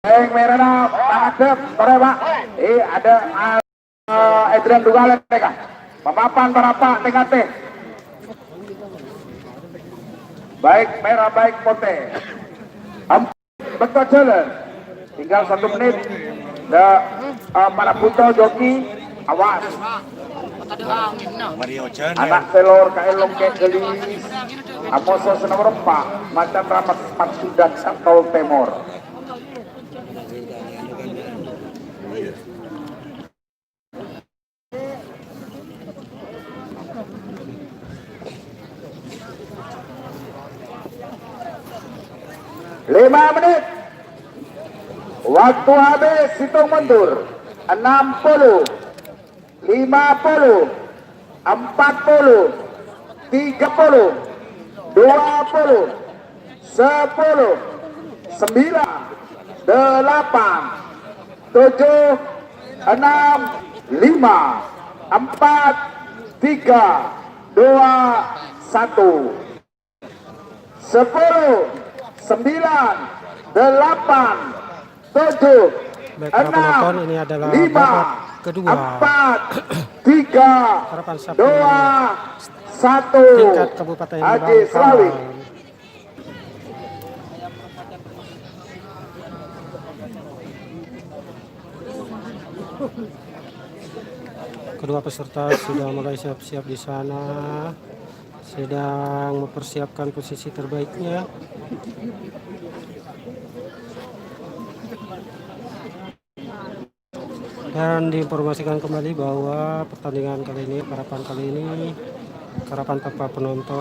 Yang merah tangkap, sore Pak. Ada Adrian Dugalen mereka. Pemapan berapa TKT? Baik merah baik putih. Betul jalan. Tinggal 1 menit. Para putra joki awas. Anak telur kaelong ke gelis. Amoso nomor 4. Macan rapat Maksudan Sakol Timur. Lima menit. Waktu habis, hitung mundur. 60, 50, 40, 30, 20, 10, 9, 8, 7, 6, 5, 4, 3, 2, 1. 10, 9, 8, 7, Baik para 6, penonton, ini adalah 5, babak kedua 4, 3, harapan sapi 2, 1. tingkat Kabupaten Haji Selawi. Bangkalan. Kedua peserta sudah mulai siap-siap di sana, sedang mempersiapkan posisi terbaiknya. Dan diinformasikan kembali bahwa pertandingan kali ini, karapan tanpa penonton.